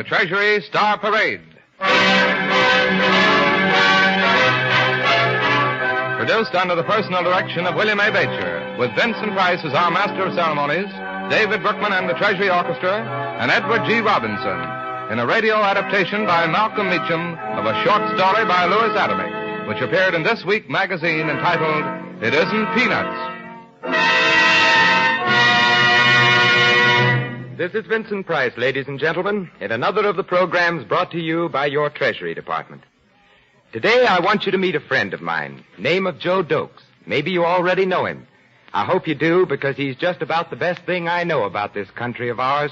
Treasury Star Parade. Produced under the personal direction of William A. Beecher, with Vincent Price as our master of ceremonies, David Brookman and the Treasury Orchestra, and Edward G. Robinson, in a radio adaptation by Malcolm Meacham of a short story by Louis Atomy, which appeared in this week's magazine entitled It Isn't Peanuts. This is Vincent Price, ladies and gentlemen, in another of the programs brought to you by your Treasury Department. Today, I want you to meet a friend of mine, name of Joe Dokes. Maybe you already know him. I hope you do, because he's just about the best thing I know about this country of ours.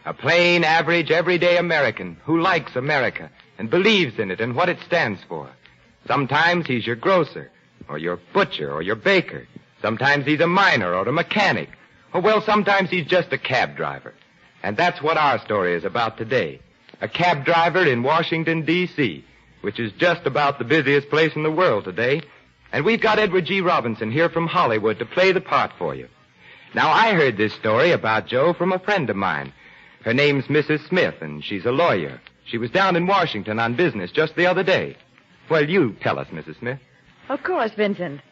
A plain, average, everyday American who likes America and believes in it and what it stands for. Sometimes he's your grocer, or your butcher, or your baker. Sometimes he's a miner or a mechanic. Or, well, sometimes he's just a cab driver. And that's what our story is about today. A cab driver in Washington, D.C., which is just about the busiest place in the world today. And we've got Edward G. Robinson here from Hollywood to play the part for you. Now, I heard this story about Joe from a friend of mine. Her name's Mrs. Smith, and she's a lawyer. She was down in Washington on business just the other day. Well, you tell us, Mrs. Smith. Of course, Vincent.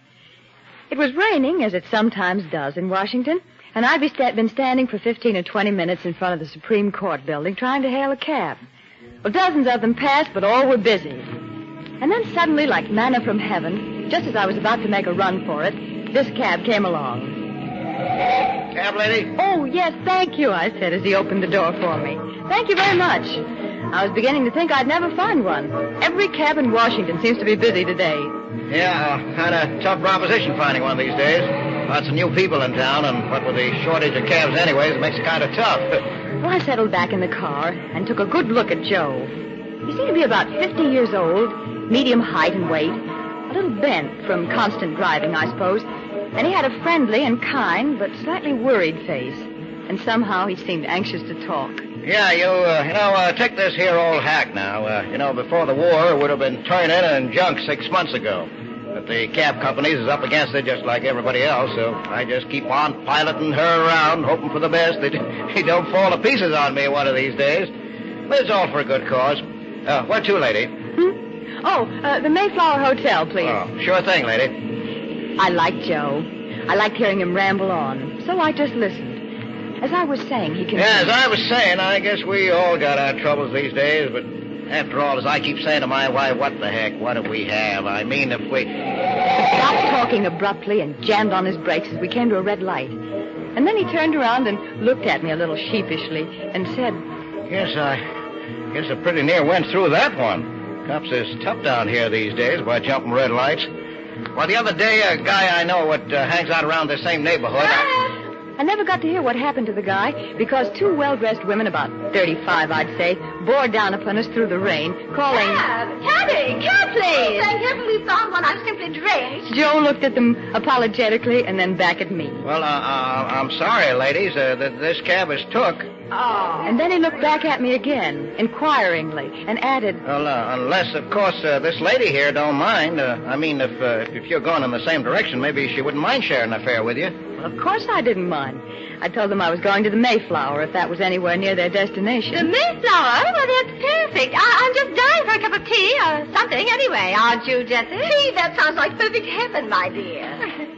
It was raining, as it sometimes does in Washington, and I'd been standing for 15 or 20 minutes in front of the Supreme Court building trying to hail a cab. Well, dozens of them passed, but all were busy. And then suddenly, like manna from heaven, just as I was about to make a run for it, this cab came along. Cab lady? Oh, yes, thank you, I said as he opened the door for me. Thank you very much. I was beginning to think I'd never find one. Every cab in Washington seems to be busy today. Yeah, kind of tough proposition finding one these days. Lots of new people in town, and what with the shortage of cabs anyways, it makes it kind of tough. Well, I settled back in the car and took a good look at Joe. He seemed to be about 50 years old, medium height and weight, a little bent from constant driving, I suppose. And he had a friendly and kind but slightly worried face. And somehow he seemed anxious to talk. Yeah, take this here old hack now. Before the war, it would have been turned in and junk 6 months ago. But the cab companies is up against it just like everybody else, so I just keep on piloting her around, hoping for the best that he don't fall to pieces on me one of these days. But it's all for a good cause. Where to, lady? Oh, the Mayflower Hotel, please. Oh, sure thing, lady. I liked Joe. I liked hearing him ramble on, so I just listened. As I was saying, he can... Yeah, as I was saying, I guess we all got our troubles these days, but after all, as I keep saying to my wife, what the heck, what do we have? I mean, if we... He stopped talking abruptly and jammed on his brakes as we came to a red light. And then he turned around and looked at me a little sheepishly and said... Guess I pretty near went through that one. Cops is tough down here these days by jumping red lights. Well, the other day, a guy I know what hangs out around the same neighborhood... I never got to hear what happened to the guy because two well-dressed women, about 35, I'd say, bore down upon us through the rain, calling... Cab, please! Oh, thank heaven we found one. I'm simply drenched. Joe looked at them apologetically and then back at me. Well, I'm sorry, ladies. This cab is took. Oh. And then he looked back at me again, inquiringly, and added... Well, unless, of course, this lady here don't mind. If you're going in the same direction, maybe she wouldn't mind sharing a fare with you. Well, of course I didn't mind. I told them I was going to the Mayflower if that was anywhere near their destination. The Mayflower? Well, that's perfect. I'm just dying for a cup of tea or something anyway, aren't you, Jessie? Tea? That sounds like perfect heaven, my dear.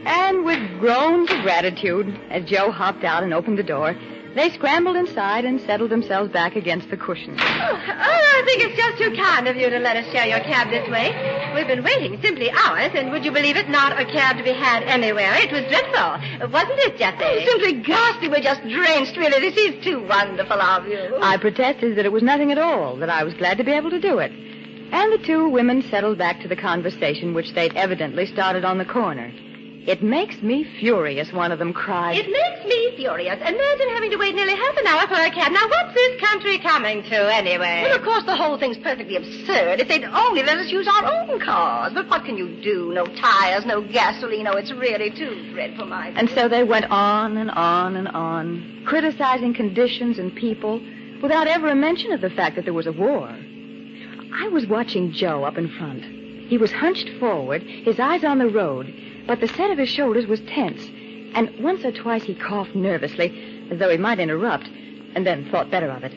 And with groans of gratitude, as Joe hopped out and opened the door, they scrambled inside and settled themselves back against the cushions. I think it's just too kind of you to let us share your cab this way. We've been waiting simply hours, and would you believe it, not a cab to be had anywhere. It was dreadful. Wasn't it, Jessie? Oh, simply ghastly. We're just drenched, really. This is too wonderful of you. I protested that it was nothing at all, that I was glad to be able to do it. And the two women settled back to the conversation which they'd evidently started on the corner. It makes me furious, one of them cried. It makes me furious. Imagine having to wait nearly half an hour for a cab. Now, what's this country coming to, anyway? Well, of course, the whole thing's perfectly absurd. If they'd only let us use our own cars. But what can you do? No tires, no gasoline. Oh, it's really too dreadful, my dear. And so they went on and on and on, criticizing conditions and people without ever a mention of the fact that there was a war. I was watching Joe up in front. He was hunched forward, his eyes on the road, but the set of his shoulders was tense, and once or twice he coughed nervously, as though he might interrupt, and then thought better of it.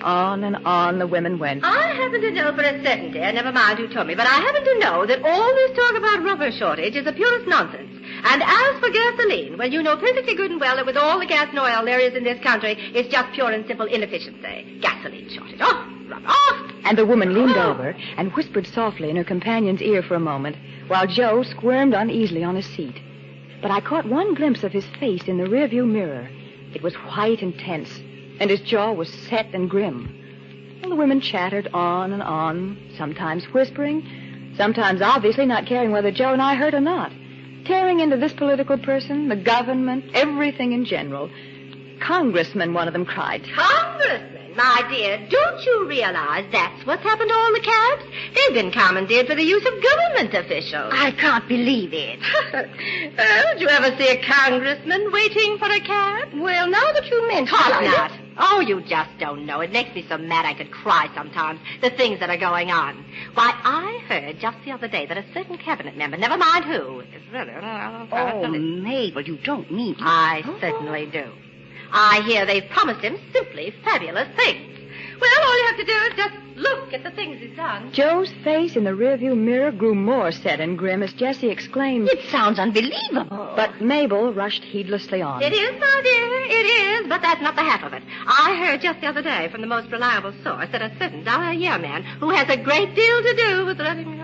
On and on the women went. I happen to know for a certainty, never mind who told me, but I happen to know that all this talk about rubber shortage is the purest nonsense. And as for gasoline, well, you know perfectly good and well that with all the gas and oil there is in this country, it's just pure and simple inefficiency. Gasoline shortage. Oh, rubber. Oh! And the woman leaned over and whispered softly in her companion's ear for a moment, while Joe squirmed uneasily on his seat. But I caught one glimpse of his face in the rearview mirror. It was white and tense, and his jaw was set and grim. Well, the women chattered on and on, sometimes whispering, sometimes obviously not caring whether Joe and I heard or not. Tearing into this political person, the government, everything in general. Congressman, one of them cried. Congressman? My dear, don't you realize that's what's happened to all the cabs? They've been commandeered for the use of government officials. I can't believe it. Did you ever see a congressman waiting for a cab? Well, now that you mention Of it... course not. Oh, you just don't know. It makes me so mad I could cry sometimes, the things that are going on. Why, I heard just the other day that a certain cabinet member, never mind who, is really... Oh, Mabel, you don't mean to. I certainly do. I hear they've promised him simply fabulous things. Well, all you have to do is just look at the things he's done. Joe's face in the rearview mirror grew more set and grim as Jessie exclaimed. It sounds unbelievable. But Mabel rushed heedlessly on. It is, my dear, it is, but that's not the half of it. I heard just the other day from the most reliable source that a certain $1-a-year man who has a great deal to do with letting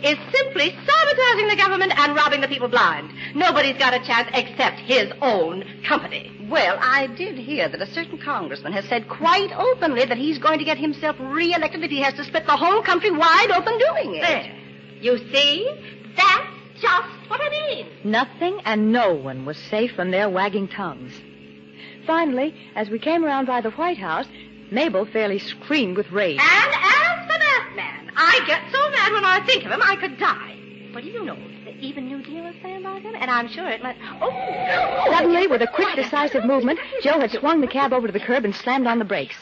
is simply sabotaging the government and robbing the people blind. Nobody's got a chance except his own company. Well, I did hear that a certain congressman has said quite openly that he's going to get himself reelected if he has to split the whole country wide open doing it. There. You see? That's just what I mean. Nothing and no one was safe from their wagging tongues. Finally, as we came around by the White House, Mabel fairly screamed with rage. And as for that man, I get so mad when I think of him, I could die. But do you know that even New Deal is saying about him? And I'm sure it might... Oh! Suddenly, with a quick, decisive movement, Joe had swung the cab over to the curb and slammed on the brakes.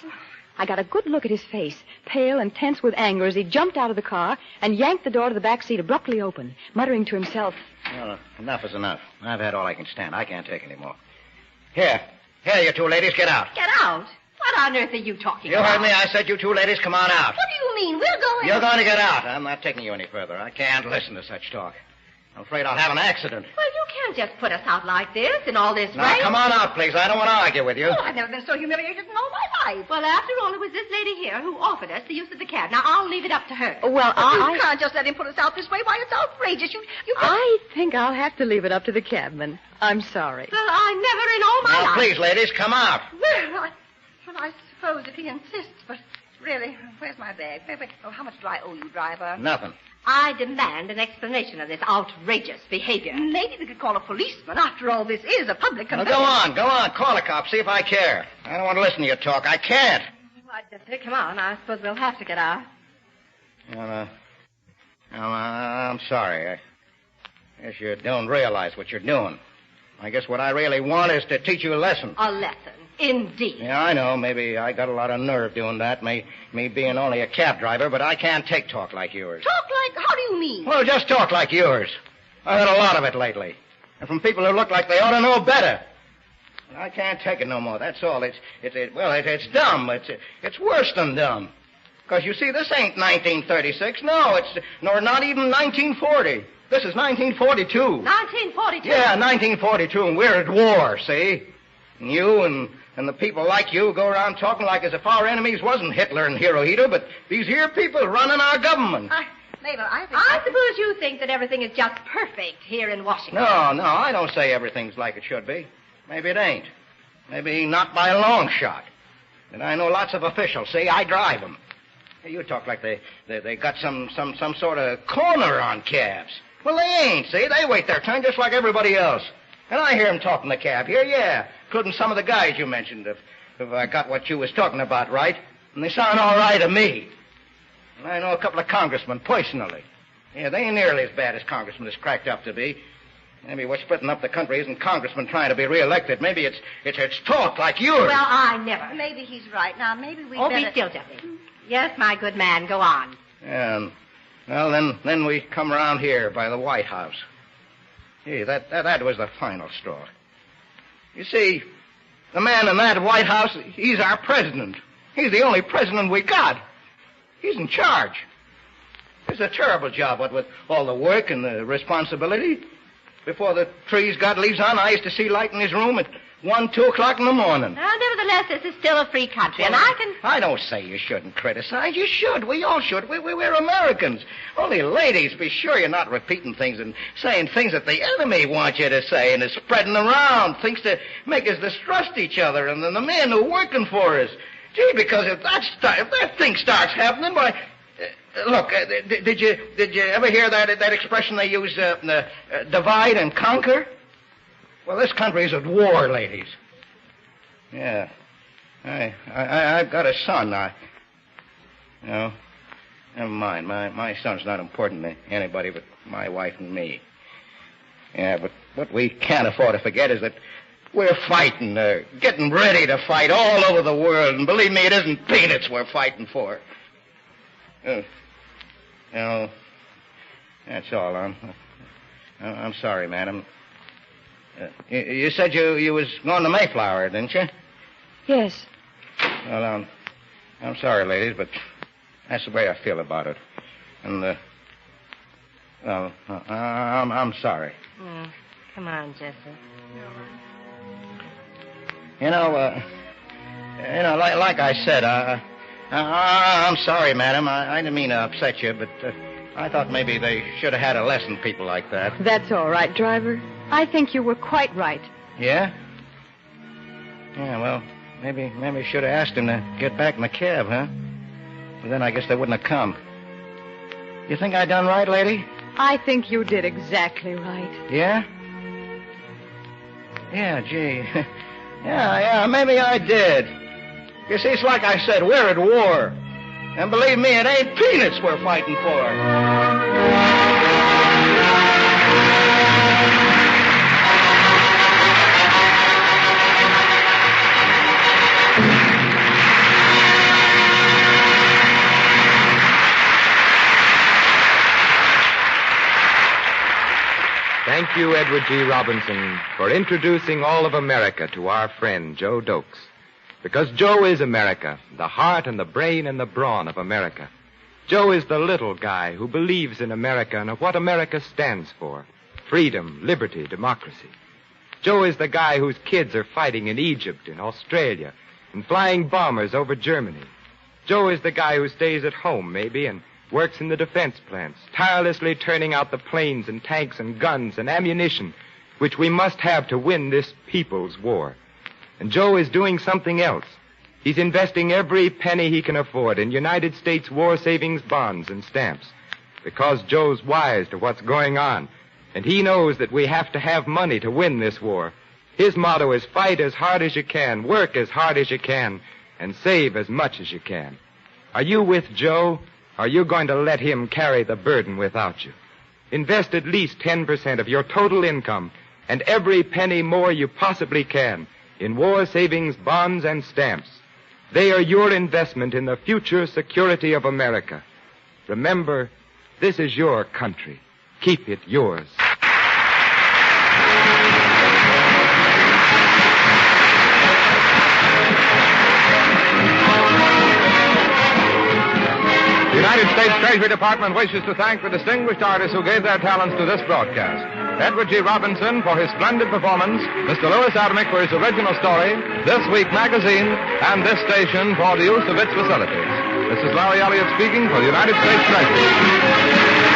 I got a good look at his face, pale and tense with anger, as he jumped out of the car and yanked the door to the back seat abruptly open, muttering to himself... No, enough is enough. I've had all I can stand. I can't take any more. Here, you two ladies, get out. Get out? What on earth are you talking You about? heard me. I said you two ladies, come on out. What do you mean? We're going... You're going to get out. I'm not taking you any further. I can't listen to such talk. I'm afraid I'll have an accident. Well, you can't just put us out like this in all this Now, rain. come on out, please. I don't want to argue with you. Oh, I've never been so humiliated in all my life. Well, after all, it was this lady here who offered us the use of the cab. Now, I'll leave it up to her. Well, You can't just let him put us out this way. Why, it's outrageous. You I think I'll have to leave it up to the cabman. I'm sorry. Well, I never in all my Now, life... please, ladies, come out. Well, I suppose if he insists, but really, where's my bag? Wait. Oh, how much do I owe you, driver? Nothing. I demand an explanation of this outrageous behavior. Maybe we could call a policeman. After all, this is a public Now, conveyance. go on. Call a cop. See if I care. I don't want to listen to your talk. I can't. Come on, I suppose we'll have to get out. I'm sorry. I guess you don't realize what you're doing. I guess what I really want is to teach you a lesson. A lesson, indeed. Yeah, I know. Maybe I got a lot of nerve doing that, me being only a cab driver, but I can't take talk like yours. Talk like... How do you mean? Well, just talk like yours. I've heard a lot of it lately. And from people who look like they ought to know better. I can't take it no more, that's all. It's dumb. It's worse than dumb. Because, you see, this ain't 1936. No, nor not even 1940. This is 1942. 1942? Yeah, 1942, and we're at war, see? And you and the people like you go around talking like as if our enemies wasn't Hitler and Hirohito, but these here people running our government. Mabel, I suppose you think that everything is just perfect here in Washington. No, I don't say everything's like it should be. Maybe it ain't. Maybe not by a long shot. And I know lots of officials. See, I drive them. You talk like they got some sort of corner on cabs. Well, they ain't, see? They wait their turn just like everybody else. And I hear them talking the cab here, yeah. Including some of the guys you mentioned, if I got what you was talking about right. And they sound all right to me. And I know a couple of congressmen personally. Yeah, they ain't nearly as bad as congressmen is cracked up to be. Maybe what's splitting up the country isn't congressmen trying to be reelected. Maybe it's talk like yours. Well, I never. Maybe he's right. Now, maybe we better... be still, Jeffy. Yes, my good man, go on. Yeah, well, then we come around here by the White House. Gee, that was the final straw. You see, the man in that White House, he's our president. He's the only president we got. He's in charge. It's a terrible job, what with all the work and the responsibility. Before the trees got leaves on, I used to see light in his room at 1, 2 o'clock in the morning. Well, nevertheless, this is still a free country, and I don't say you shouldn't criticize. You should. We all should. We're Americans. Only ladies, be sure you're not repeating things and saying things that the enemy wants you to say and is spreading around, things to make us distrust each other and then the men who are working for us. Gee, because if that thing starts happening, why... Look, did you ever hear that expression they use, divide and conquer? Well, this country is at war, ladies. Yeah. I've got a son. No, never mind. My son's not important to anybody but my wife and me. Yeah, but what we can't afford to forget is that we're fighting, getting ready to fight all over the world. And believe me, it isn't peanuts we're fighting for. That's all. I'm sorry, madam. You said you was going to Mayflower, didn't you? Yes. Well, I'm sorry, ladies, but that's the way I feel about it. And, I'm sorry. Come on, Jesse. Like I said, I'm sorry, madam. I didn't mean to upset you, but I thought maybe they should have had a lesson, people like that. That's all right, driver. I think you were quite right. Yeah? Yeah, well, maybe I should have asked him to get back in the cab, huh? But then I guess they wouldn't have come. You think I done right, lady? I think you did exactly right. Yeah? Yeah, gee. Yeah, maybe I did. You see, it's like I said, we're at war. And believe me, it ain't peanuts we're fighting for. Thank you, Edward G. Robinson, for introducing all of America to our friend, Joe Dokes. Because Joe is America, the heart and the brain and the brawn of America. Joe is the little guy who believes in America and what America stands for. Freedom, liberty, democracy. Joe is the guy whose kids are fighting in Egypt, in Australia, and flying bombers over Germany. Joe is the guy who stays at home, maybe, and works in the defense plants, tirelessly turning out the planes and tanks and guns and ammunition which we must have to win this people's war. And Joe is doing something else. He's investing every penny he can afford in United States war savings bonds and stamps because Joe's wise to what's going on, and he knows that we have to have money to win this war. His motto is fight as hard as you can, work as hard as you can, and save as much as you can. Are you with Joe? Or are you going to let him carry the burden without you? Invest at least 10% of your total income and every penny more you possibly can in war savings bonds and stamps. They are your investment in the future security of America. Remember, this is your country. Keep it yours. The United States Treasury Department wishes to thank the distinguished artists who gave their talents to this broadcast. Edward G. Robinson for his splendid performance, Mr. Louis Atomic for his original story, This Week magazine, and this station for the use of its facilities. This is Larry Elliott speaking for the United States Treasury.